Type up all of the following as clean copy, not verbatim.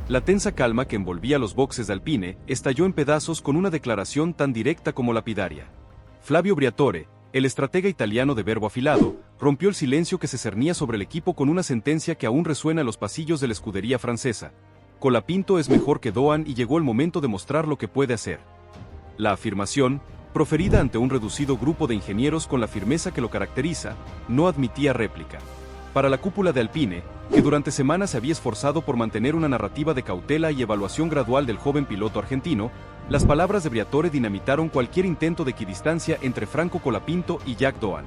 La tensa calma que envolvía los boxes de Alpine estalló en pedazos con una declaración tan directa como lapidaria. Flavio Briatore, el estratega italiano de verbo afilado, rompió el silencio que se cernía sobre el equipo con una sentencia que aún resuena en los pasillos de la escudería francesa. Colapinto es mejor que Doan y llegó el momento de mostrar lo que puede hacer. La afirmación, proferida ante un reducido grupo de ingenieros con la firmeza que lo caracteriza, no admitía réplica. Para la cúpula de Alpine, que durante semanas se había esforzado por mantener una narrativa de cautela y evaluación gradual del joven piloto argentino, las palabras de Briatore dinamitaron cualquier intento de equidistancia entre Franco Colapinto y Jack Doan.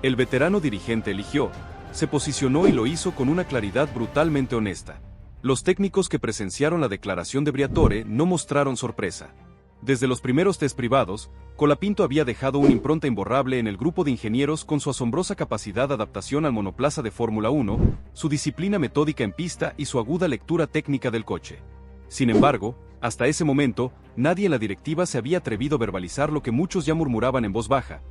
El veterano dirigente eligió, se posicionó y lo hizo con una claridad brutalmente honesta. Los técnicos que presenciaron la declaración de Briatore no mostraron sorpresa. Desde los primeros test privados, Colapinto había dejado una impronta imborrable en el grupo de ingenieros con su asombrosa capacidad de adaptación al monoplaza de Fórmula 1, su disciplina metódica en pista y su aguda lectura técnica del coche. Sin embargo, hasta ese momento, nadie en la directiva se había atrevido a verbalizar lo que muchos ya murmuraban en voz baja.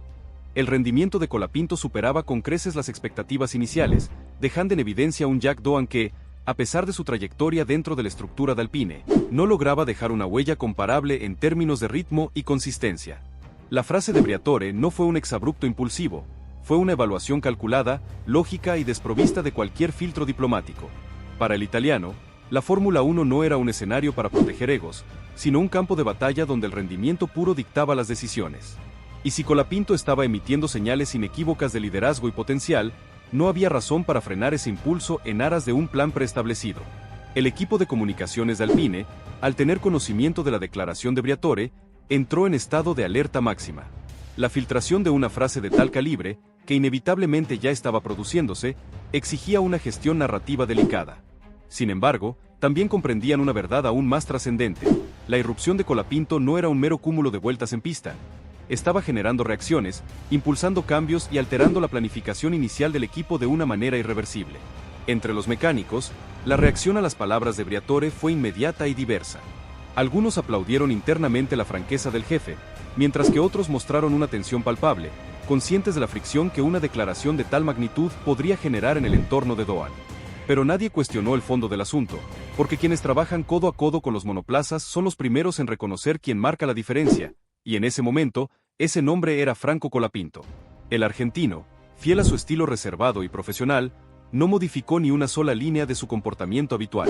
El rendimiento de Colapinto superaba con creces las expectativas iniciales, dejando en evidencia a un Jack Doan que, a pesar de su trayectoria dentro de la estructura de Alpine, no lograba dejar una huella comparable en términos de ritmo y consistencia. La frase de Briatore no fue un exabrupto impulsivo, fue una evaluación calculada, lógica y desprovista de cualquier filtro diplomático. Para el italiano, la Fórmula 1 no era un escenario para proteger egos, sino un campo de batalla donde el rendimiento puro dictaba las decisiones. Y si Colapinto estaba emitiendo señales inequívocas de liderazgo y potencial, no había razón para frenar ese impulso en aras de un plan preestablecido. El equipo de comunicaciones de Alpine, al tener conocimiento de la declaración de Briatore, entró en estado de alerta máxima. La filtración de una frase de tal calibre, que inevitablemente ya estaba produciéndose, exigía una gestión narrativa delicada. Sin embargo, también comprendían una verdad aún más trascendente: la irrupción de Colapinto no era un mero cúmulo de vueltas en pista. Estaba generando reacciones, impulsando cambios y alterando la planificación inicial del equipo de una manera irreversible. Entre los mecánicos, la reacción a las palabras de Briatore fue inmediata y diversa. Algunos aplaudieron internamente la franqueza del jefe, mientras que otros mostraron una tensión palpable, conscientes de la fricción que una declaración de tal magnitud podría generar en el entorno de Doan. Pero nadie cuestionó el fondo del asunto, porque quienes trabajan codo a codo con los monoplazas son los primeros en reconocer quién marca la diferencia, y en ese momento, ese nombre era Franco Colapinto. El argentino, fiel a su estilo reservado y profesional, no modificó ni una sola línea de su comportamiento habitual.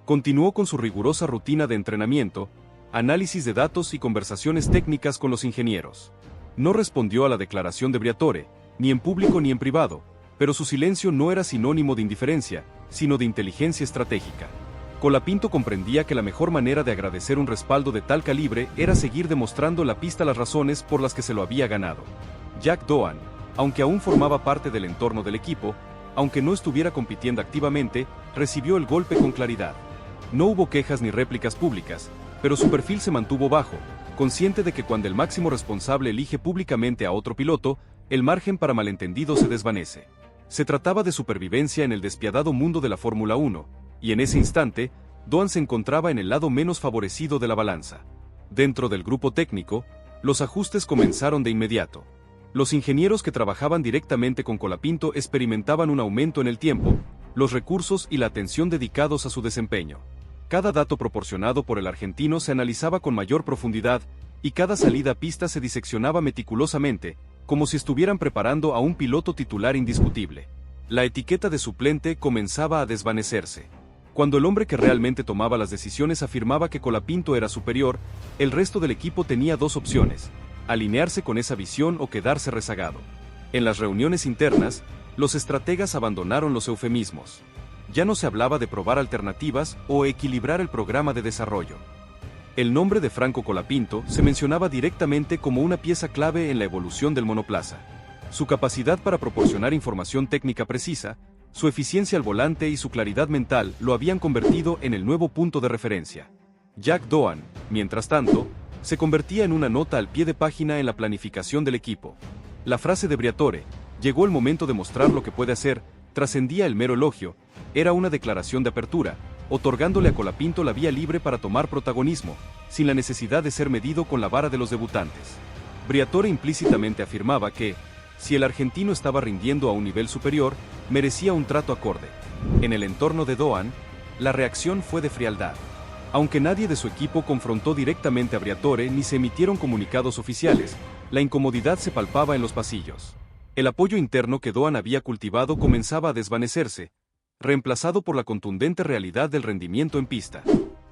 Continuó con su rigurosa rutina de entrenamiento, análisis de datos y conversaciones técnicas con los ingenieros. No respondió a la declaración de Briatore, ni en público ni en privado, pero su silencio no era sinónimo de indiferencia, sino de inteligencia estratégica. Colapinto comprendía que la mejor manera de agradecer un respaldo de tal calibre era seguir demostrando en la pista las razones por las que se lo había ganado. Jack Doan, aunque aún formaba parte del entorno del equipo, aunque no estuviera compitiendo activamente, recibió el golpe con claridad. No hubo quejas ni réplicas públicas, pero su perfil se mantuvo bajo, consciente de que cuando el máximo responsable elige públicamente a otro piloto, el margen para malentendidos se desvanece. Se trataba de supervivencia en el despiadado mundo de la Fórmula 1, y en ese instante, Doan se encontraba en el lado menos favorecido de la balanza. Dentro del grupo técnico, los ajustes comenzaron de inmediato. Los ingenieros que trabajaban directamente con Colapinto experimentaban un aumento en el tiempo, los recursos y la atención dedicados a su desempeño. Cada dato proporcionado por el argentino se analizaba con mayor profundidad, y cada salida a pista se diseccionaba meticulosamente, como si estuvieran preparando a un piloto titular indiscutible. La etiqueta de suplente comenzaba a desvanecerse. Cuando el hombre que realmente tomaba las decisiones afirmaba que Colapinto era superior, el resto del equipo tenía dos opciones: alinearse con esa visión o quedarse rezagado. En las reuniones internas, los estrategas abandonaron los eufemismos. Ya no se hablaba de probar alternativas o equilibrar el programa de desarrollo. El nombre de Franco Colapinto se mencionaba directamente como una pieza clave en la evolución del monoplaza. Su capacidad para proporcionar información técnica precisa, su eficiencia al volante y su claridad mental lo habían convertido en el nuevo punto de referencia. Jack Doan, mientras tanto, se convertía en una nota al pie de página en la planificación del equipo. La frase de Briatore, "llegó el momento de mostrar lo que puede hacer", trascendía el mero elogio, era una declaración de apertura, otorgándole a Colapinto la vía libre para tomar protagonismo, sin la necesidad de ser medido con la vara de los debutantes. Briatore implícitamente afirmaba que, si el argentino estaba rindiendo a un nivel superior, merecía un trato acorde. En el entorno de Doan, la reacción fue de frialdad. Aunque nadie de su equipo confrontó directamente a Briatore ni se emitieron comunicados oficiales, la incomodidad se palpaba en los pasillos. El apoyo interno que Doan había cultivado comenzaba a desvanecerse, reemplazado por la contundente realidad del rendimiento en pista.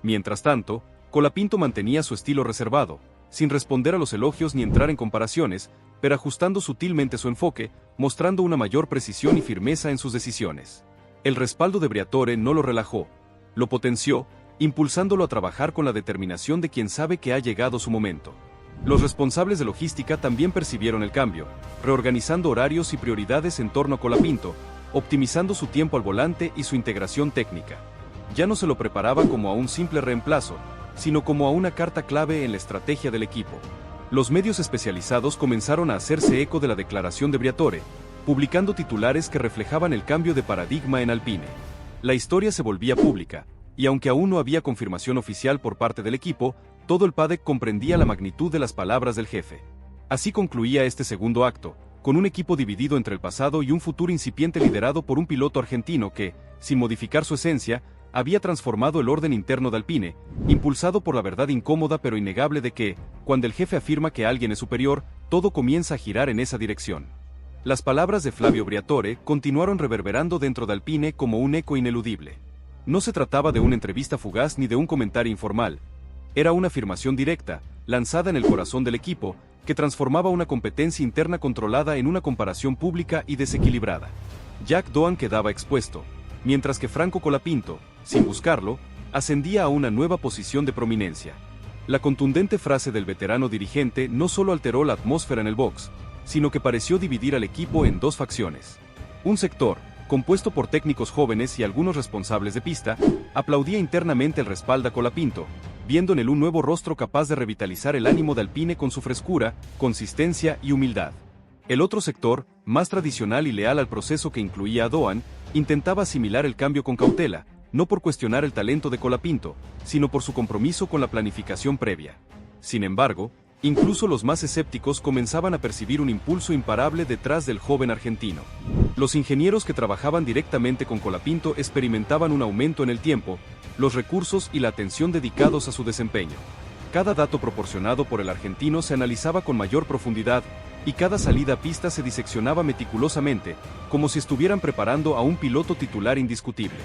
Mientras tanto, Colapinto mantenía su estilo reservado, sin responder a los elogios ni entrar en comparaciones, pero ajustando sutilmente su enfoque, mostrando una mayor precisión y firmeza en sus decisiones. El respaldo de Briatore no lo relajó, lo potenció, impulsándolo a trabajar con la determinación de quien sabe que ha llegado su momento. Los responsables de logística también percibieron el cambio, reorganizando horarios y prioridades en torno a Colapinto, optimizando su tiempo al volante y su integración técnica. Ya no se lo preparaba como a un simple reemplazo, sino como a una carta clave en la estrategia del equipo. Los medios especializados comenzaron a hacerse eco de la declaración de Briatore, publicando titulares que reflejaban el cambio de paradigma en Alpine. La historia se volvía pública, y aunque aún no había confirmación oficial por parte del equipo, todo el paddock comprendía la magnitud de las palabras del jefe. Así concluía este segundo acto, con un equipo dividido entre el pasado y un futuro incipiente liderado por un piloto argentino que, sin modificar su esencia, había transformado el orden interno de Alpine, impulsado por la verdad incómoda pero innegable de que, cuando el jefe afirma que alguien es superior, todo comienza a girar en esa dirección. Las palabras de Flavio Briatore continuaron reverberando dentro de Alpine como un eco ineludible. No se trataba de una entrevista fugaz ni de un comentario informal. Era una afirmación directa, lanzada en el corazón del equipo, que transformaba una competencia interna controlada en una comparación pública y desequilibrada. Jack Doan quedaba expuesto, mientras que Franco Colapinto, sin buscarlo, ascendía a una nueva posición de prominencia. La contundente frase del veterano dirigente no solo alteró la atmósfera en el box, sino que pareció dividir al equipo en dos facciones. Un sector, compuesto por técnicos jóvenes y algunos responsables de pista, aplaudía internamente el respaldo a Colapinto, viendo en él un nuevo rostro capaz de revitalizar el ánimo de Alpine con su frescura, consistencia y humildad. El otro sector, más tradicional y leal al proceso que incluía a Doan, intentaba asimilar el cambio con cautela, no por cuestionar el talento de Colapinto, sino por su compromiso con la planificación previa. Sin embargo, incluso los más escépticos comenzaban a percibir un impulso imparable detrás del joven argentino. Los ingenieros que trabajaban directamente con Colapinto experimentaban un aumento en el tiempo, los recursos y la atención dedicados a su desempeño. Cada dato proporcionado por el argentino se analizaba con mayor profundidad, y cada salida a pista se diseccionaba meticulosamente, como si estuvieran preparando a un piloto titular indiscutible.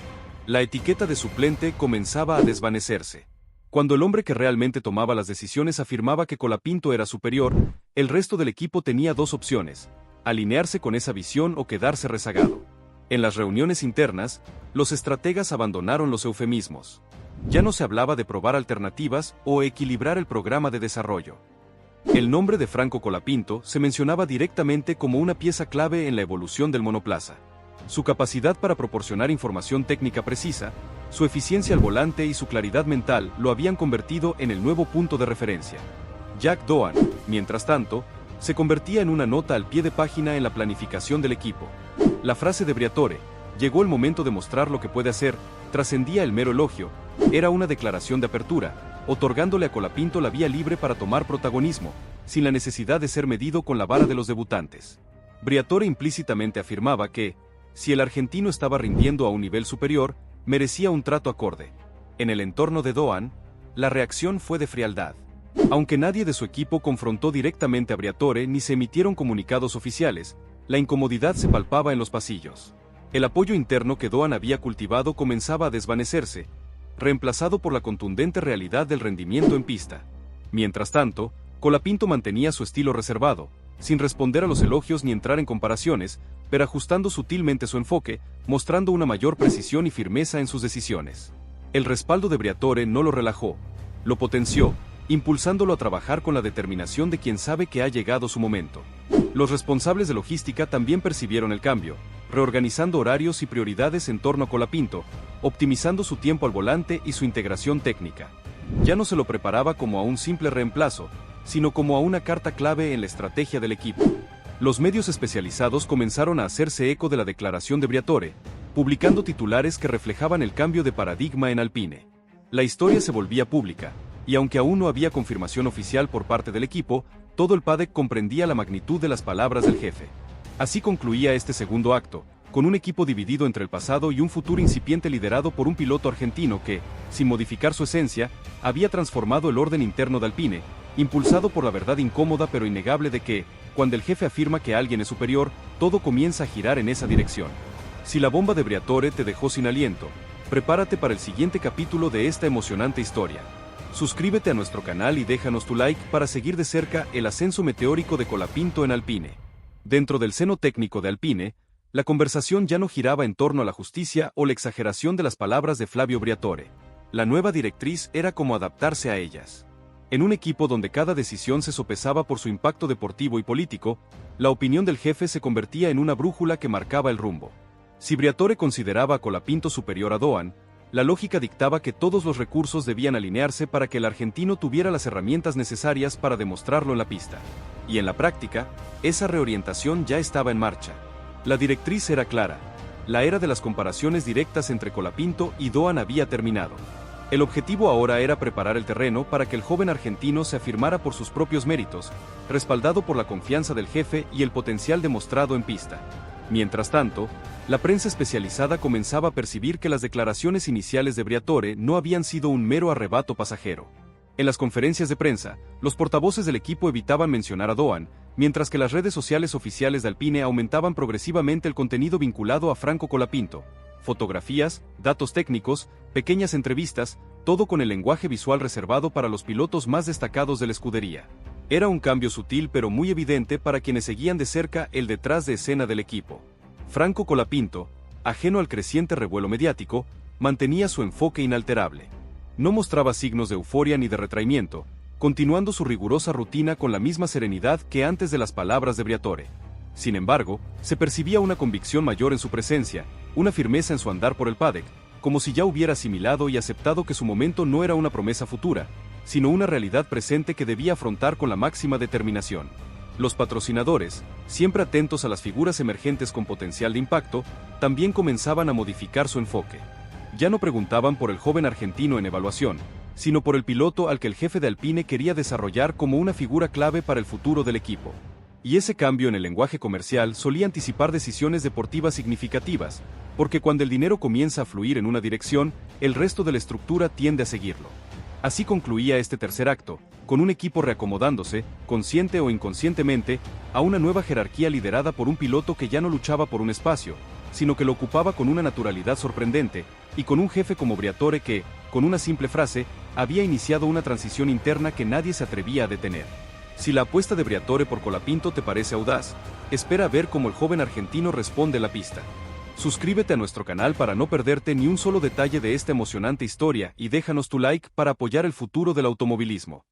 La etiqueta de suplente comenzaba a desvanecerse. Cuando el hombre que realmente tomaba las decisiones afirmaba que Colapinto era superior, el resto del equipo tenía dos opciones: alinearse con esa visión o quedarse rezagado. En las reuniones internas, los estrategas abandonaron los eufemismos. Ya no se hablaba de probar alternativas o equilibrar el programa de desarrollo. El nombre de Franco Colapinto se mencionaba directamente como una pieza clave en la evolución del monoplaza. Su capacidad para proporcionar información técnica precisa, su eficiencia al volante y su claridad mental lo habían convertido en el nuevo punto de referencia. Jack Doan, mientras tanto, se convertía en una nota al pie de página en la planificación del equipo. La frase de Briatore, "llegó el momento de mostrar lo que puede hacer", trascendía el mero elogio, era una declaración de apertura, otorgándole a Colapinto la vía libre para tomar protagonismo, sin la necesidad de ser medido con la vara de los debutantes. Briatore implícitamente afirmaba que, si el argentino estaba rindiendo a un nivel superior, merecía un trato acorde. En el entorno de Doan, la reacción fue de frialdad. Aunque nadie de su equipo confrontó directamente a Briatore ni se emitieron comunicados oficiales, la incomodidad se palpaba en los pasillos. El apoyo interno que Doan había cultivado comenzaba a desvanecerse, reemplazado por la contundente realidad del rendimiento en pista. Mientras tanto, Colapinto mantenía su estilo reservado, sin responder a los elogios ni entrar en comparaciones, pero ajustando sutilmente su enfoque, mostrando una mayor precisión y firmeza en sus decisiones. El respaldo de Briatore no lo relajó, lo potenció, impulsándolo a trabajar con la determinación de quien sabe que ha llegado su momento. Los responsables de logística también percibieron el cambio, reorganizando horarios y prioridades en torno a Colapinto, optimizando su tiempo al volante y su integración técnica. Ya no se lo preparaba como a un simple reemplazo, sino como a una carta clave en la estrategia del equipo. Los medios especializados comenzaron a hacerse eco de la declaración de Briatore, publicando titulares que reflejaban el cambio de paradigma en Alpine. La historia se volvía pública, y aunque aún no había confirmación oficial por parte del equipo, todo el paddock comprendía la magnitud de las palabras del jefe. Así concluía este segundo acto, con un equipo dividido entre el pasado y un futuro incipiente liderado por un piloto argentino que, sin modificar su esencia, había transformado el orden interno de Alpine, impulsado por la verdad incómoda pero innegable de que, cuando el jefe afirma que alguien es superior, todo comienza a girar en esa dirección. Si la bomba de Briatore te dejó sin aliento, prepárate para el siguiente capítulo de esta emocionante historia. Suscríbete a nuestro canal y déjanos tu like para seguir de cerca el ascenso meteórico de Colapinto en Alpine. Dentro del seno técnico de Alpine, la conversación ya no giraba en torno a la justicia o la exageración de las palabras de Flavio Briatore. La nueva directriz era cómo adaptarse a ellas. En un equipo donde cada decisión se sopesaba por su impacto deportivo y político, la opinión del jefe se convertía en una brújula que marcaba el rumbo. Si Briatore consideraba a Colapinto superior a Doan, la lógica dictaba que todos los recursos debían alinearse para que el argentino tuviera las herramientas necesarias para demostrarlo en la pista. Y en la práctica, esa reorientación ya estaba en marcha. La directriz era clara. La era de las comparaciones directas entre Colapinto y Doan había terminado. El objetivo ahora era preparar el terreno para que el joven argentino se afirmara por sus propios méritos, respaldado por la confianza del jefe y el potencial demostrado en pista. Mientras tanto, la prensa especializada comenzaba a percibir que las declaraciones iniciales de Briatore no habían sido un mero arrebato pasajero. En las conferencias de prensa, los portavoces del equipo evitaban mencionar a Doan, mientras que las redes sociales oficiales de Alpine aumentaban progresivamente el contenido vinculado a Franco Colapinto. Fotografías, datos técnicos, pequeñas entrevistas, todo con el lenguaje visual reservado para los pilotos más destacados de la escudería. Era un cambio sutil pero muy evidente para quienes seguían de cerca el detrás de escena del equipo. Franco Colapinto, ajeno al creciente revuelo mediático, mantenía su enfoque inalterable. No mostraba signos de euforia ni de retraimiento, continuando su rigurosa rutina con la misma serenidad que antes de las palabras de Briatore. Sin embargo, se percibía una convicción mayor en su presencia, una firmeza en su andar por el paddock, como si ya hubiera asimilado y aceptado que su momento no era una promesa futura, sino una realidad presente que debía afrontar con la máxima determinación. Los patrocinadores, siempre atentos a las figuras emergentes con potencial de impacto, también comenzaban a modificar su enfoque. Ya no preguntaban por el joven argentino en evaluación, sino por el piloto al que el jefe de Alpine quería desarrollar como una figura clave para el futuro del equipo. Y ese cambio en el lenguaje comercial solía anticipar decisiones deportivas significativas, porque cuando el dinero comienza a fluir en una dirección, el resto de la estructura tiende a seguirlo. Así concluía este tercer acto, con un equipo reacomodándose, consciente o inconscientemente, a una nueva jerarquía liderada por un piloto que ya no luchaba por un espacio, sino que lo ocupaba con una naturalidad sorprendente, y con un jefe como Briatore que, con una simple frase, había iniciado una transición interna que nadie se atrevía a detener. Si la apuesta de Briatore por Colapinto te parece audaz, espera a ver cómo el joven argentino responde la pista. Suscríbete a nuestro canal para no perderte ni un solo detalle de esta emocionante historia y déjanos tu like para apoyar el futuro del automovilismo.